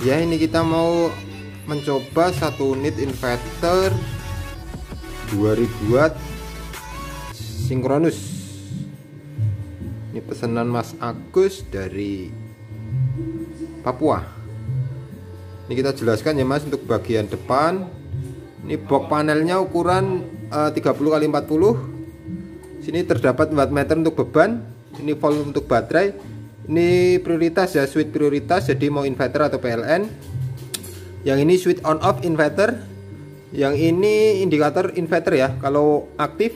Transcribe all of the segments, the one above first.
Ya, ini kita mau mencoba satu unit inverter 2000 watt sinkronus. Ini pesanan Mas Agus dari Papua. Ini kita jelaskan ya Mas, untuk bagian depan ini box panelnya ukuran 30 x 40. Sini terdapat wattmeter untuk beban, ini volt untuk baterai. Ini prioritas ya, switch prioritas, jadi mau inverter atau PLN. Yang ini switch on off inverter. Yang ini indikator inverter ya, kalau aktif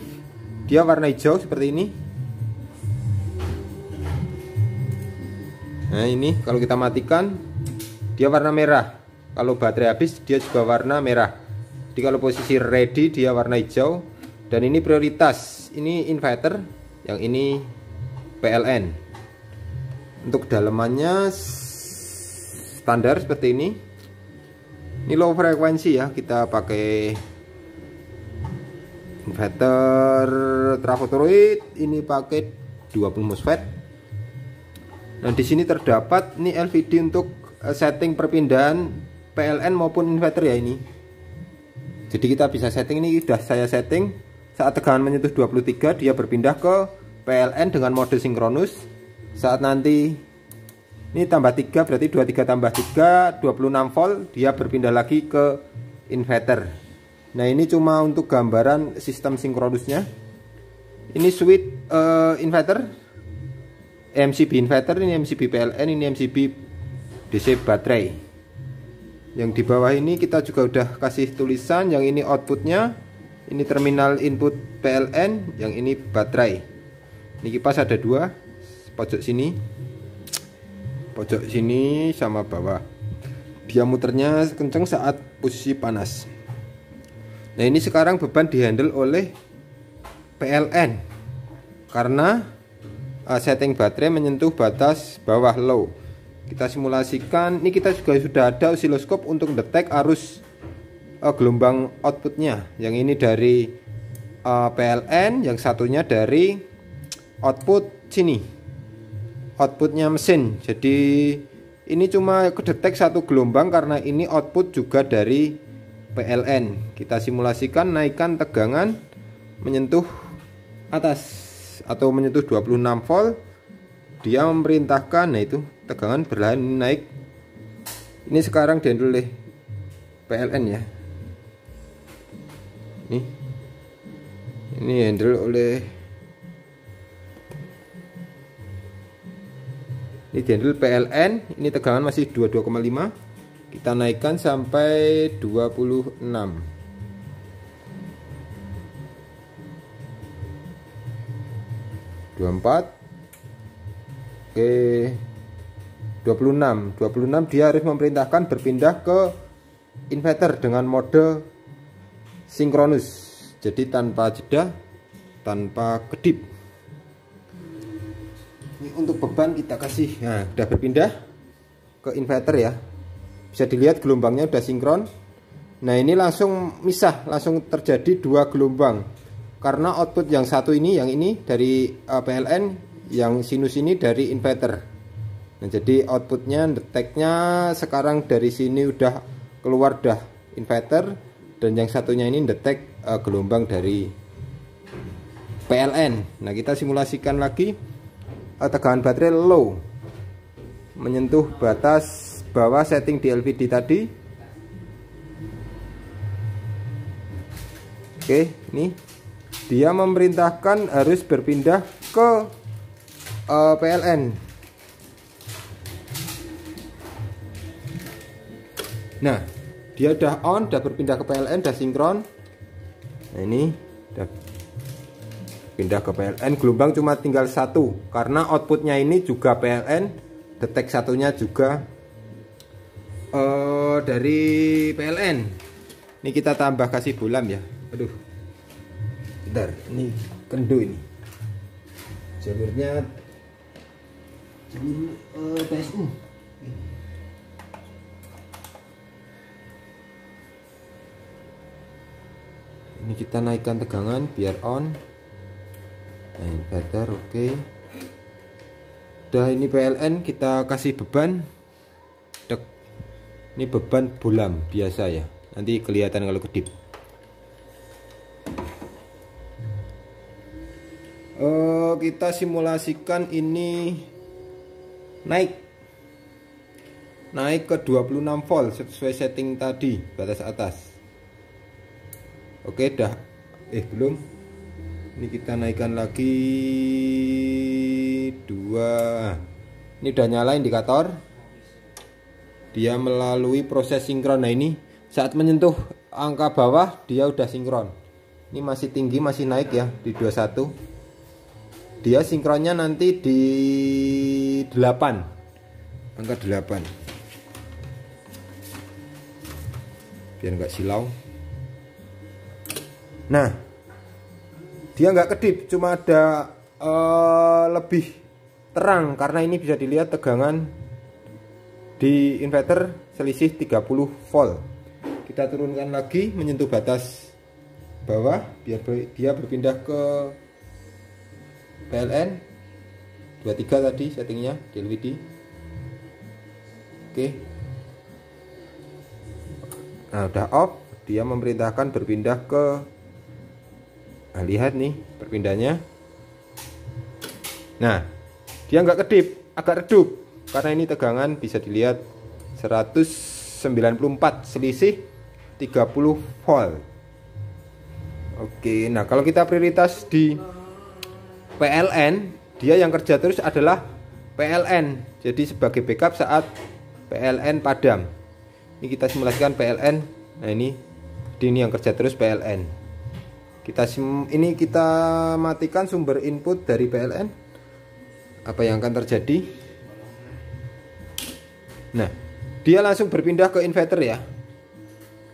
dia warna hijau seperti ini. Nah ini kalau kita matikan dia warna merah. Kalau baterai habis dia juga warna merah. Jadi kalau posisi ready dia warna hijau. Dan ini prioritas, ini inverter, yang ini PLN. Untuk dalemannya standar seperti ini. Ini low frekuensi ya, kita pakai inverter trafotoroid, ini pakai 20 MOSFET. Nah, di sini terdapat ini LVD untuk setting perpindahan PLN maupun inverter ya ini. Jadi kita bisa setting, ini sudah saya setting. Saat tegangan menyentuh 23 dia berpindah ke PLN dengan mode sinkronus. Saat nanti ini tambah 3 berarti 23 tambah 3 26 volt, dia berpindah lagi ke inverter. Nah ini cuma untuk gambaran sistem sinkronusnya. Ini switch inverter, MCB inverter, ini MCB PLN, ini MCB DC baterai. Yang di bawah ini kita juga udah kasih tulisan, yang ini outputnya, ini terminal input PLN, yang ini baterai. Ini kipas ada dua, pojok sini sama bawah. Dia muternya kenceng saat posisi panas. Nah ini sekarang beban dihandle oleh PLN karena setting baterai menyentuh batas bawah low. Kita simulasikan. Ini kita juga sudah ada osiloskop untuk detek arus gelombang outputnya. Yang ini dari PLN, yang satunya dari output sini, outputnya mesin. Jadi ini cuma kedetek satu gelombang karena ini output juga dari PLN. Kita simulasikan, naikkan tegangan menyentuh atas atau menyentuh 26 volt, dia memerintahkan, nah itu tegangan berlahan naik. Ini sekarang dihandle oleh PLN ya. Ini handle oleh, ini dihandle PLN. Ini tegangan masih 22,5. Kita naikkan sampai 26. 24. Oke. 26 dia harus memerintahkan berpindah ke inverter dengan mode sinkronus. Jadi tanpa jeda, tanpa kedip. Ini untuk beban kita kasih, nah udah berpindah ke inverter ya. Bisa dilihat gelombangnya udah sinkron. Nah ini langsung misah, langsung terjadi dua gelombang. Karena output yang satu ini, yang ini dari PLN, yang sinus ini dari inverter. Nah jadi outputnya, deteknya sekarang dari sini udah keluar dah inverter, dan yang satunya ini detek gelombang dari PLN. Nah kita simulasikan lagi. Tegangan baterai low menyentuh batas bawah setting di LVD tadi. Oke, ini dia memerintahkan harus berpindah ke PLN. Nah dia udah on, udah berpindah ke PLN, udah sinkron. Nah ini udah pindah ke PLN, gelombang cuma tinggal satu karena outputnya ini juga PLN, detek satunya juga dari PLN. Ini kita tambah kasih bolam ya. Aduh, bentar, ini kendu ini jalurnya, jalur PSU. Ini kita naikkan tegangan biar on. Nah, inverter oke. Udah, ini PLN kita kasih beban. Dek. Ini beban bolam biasa ya, nanti kelihatan kalau kedip. Kita simulasikan ini naik ke 26 volt sesuai setting tadi, batas atas. Oke, dah belum. Ini kita naikkan lagi 2. Ini udah nyala indikator. Dia melalui proses sinkron. Nah, ini saat menyentuh angka bawah dia udah sinkron. Ini masih tinggi, masih naik ya di 21. Dia sinkronnya nanti di 8, angka 8, biar nggak silau. Nah, dia nggak kedip, cuma ada lebih terang karena ini bisa dilihat tegangan di inverter selisih 30 volt. Kita turunkan lagi menyentuh batas bawah biar dia berpindah ke PLN 23 tadi settingnya di LVD. Oke. Nah, udah off, dia memerintahkan berpindah ke, nah, lihat nih perpindahnya. Nah, dia nggak kedip, agak redup karena ini tegangan bisa dilihat 194 selisih 30 volt. Oke, nah kalau kita prioritas di PLN, dia yang kerja terus adalah PLN. Jadi sebagai backup saat PLN padam. Ini kita simulasikan PLN. Nah, ini yang kerja terus PLN. Ini kita matikan sumber input dari PLN. Apa yang akan terjadi? Nah, dia langsung berpindah ke inverter ya.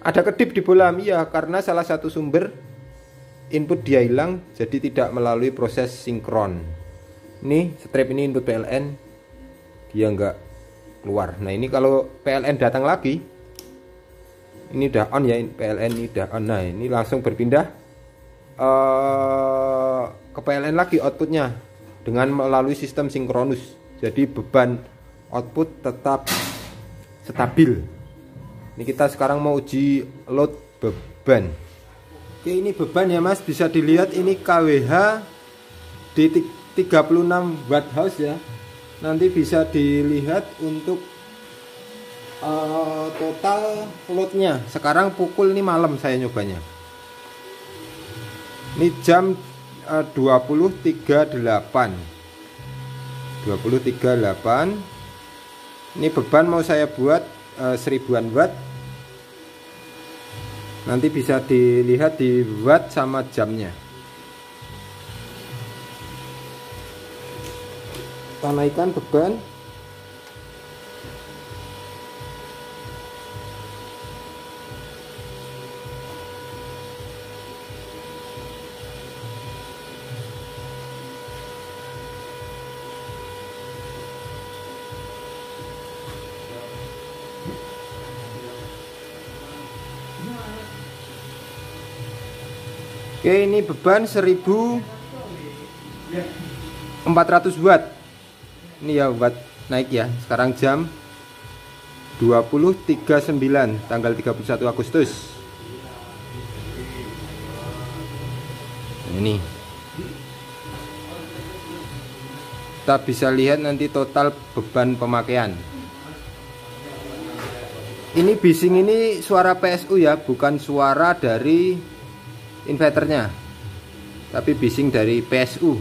Ada kedip di bolam, iya, karena salah satu sumber input dia hilang, jadi tidak melalui proses sinkron. Ini strip ini input PLN, dia nggak keluar. Nah, ini kalau PLN datang lagi, ini udah on ya, PLN ini udah on. Nah, ini langsung berpindah ke PLN lagi outputnya dengan melalui sistem sinkronus. Jadi beban output tetap stabil. Ini kita sekarang mau uji load beban. Oke, ini beban ya Mas, bisa dilihat ini KWH di 36 watt house ya. Nanti bisa dilihat untuk total loadnya. Sekarang pukul ini malam saya nyobanya. Ini jam 23.8. Ini beban mau saya buat 1000-an watt. Nanti bisa dilihat di watt sama jamnya. Kita naikkan beban. Oke, ini beban 1400 watt. Ini ya watt naik ya. Sekarang jam 20.39 tanggal 31 Agustus. Ini kita bisa lihat nanti total beban pemakaian. Ini bising ini suara PSU ya, bukan suara dari inverternya, tapi bising dari PSU.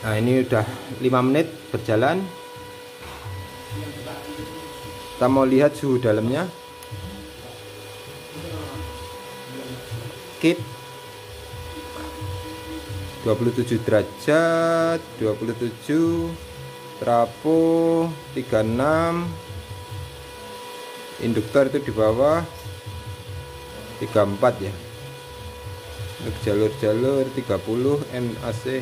Nah, ini udah 5 menit berjalan. Kita mau lihat suhu dalamnya. Kit 27 derajat, 27, trafo 36, induktor itu di bawah 34 ya. Untuk jalur-jalur 30 NAC.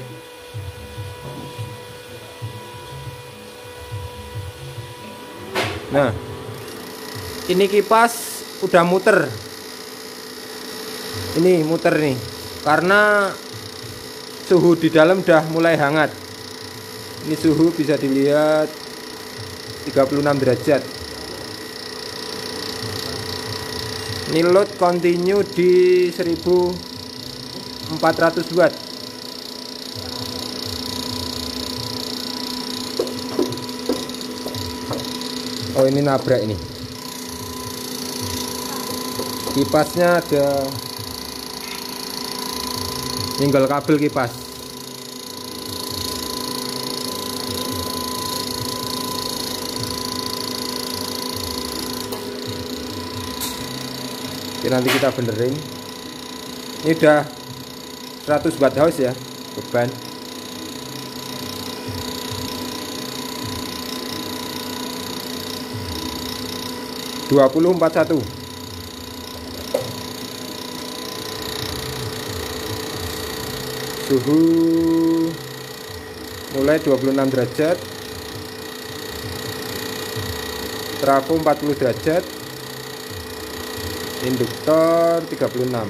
Nah, ini kipas udah muter. Ini muter nih, karena suhu di dalam udah mulai hangat. Ini suhu bisa dilihat 36 derajat. Ini load continue di 1400 watt. Oh, ini nabrak ini. Kipasnya ada tinggal kabel kipas. Oke, nanti kita benerin. Ini udah 100 watt house ya, beban. (2041). Suhu mulai 26 derajat, trafo 40 derajat, induktor 36.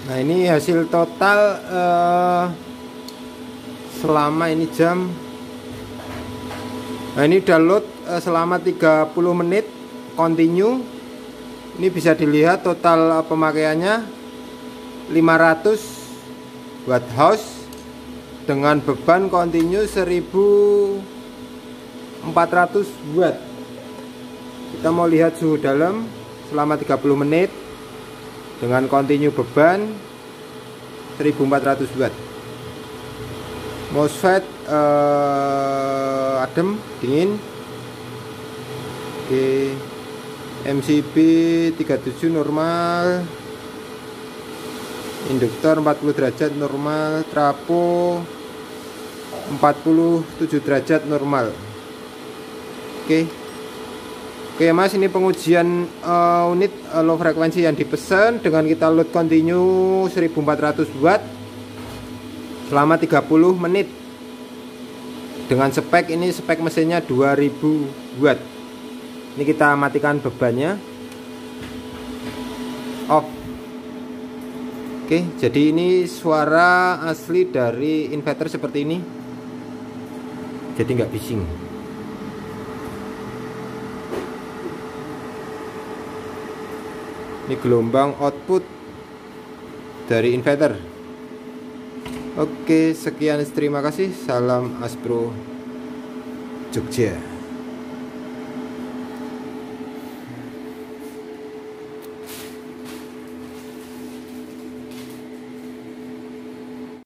Nah, ini hasil total selama ini jam. Nah, ini udah load selama 30 menit continue. Ini bisa dilihat total pemakaiannya 500 watt house dengan beban continue 1400 watt. Kita mau lihat suhu dalam selama 30 menit dengan continue beban 1400 watt. MOSFET adem, dingin. Oke. MCB 37 normal. Induktor 40 derajat normal, trafo 47 derajat normal. Oke. Oke Mas, ini pengujian unit low frekuensi yang dipesan dengan kita load continue 1400 watt selama 30 menit. Dengan spek ini, spek mesinnya 2000 watt. Ini kita matikan bebannya. Off. Oke, jadi ini suara asli dari inverter seperti ini. Jadi nggak bising. Ini gelombang output dari inverter. Oke, sekian, terima kasih. Salam Aspro Jogja.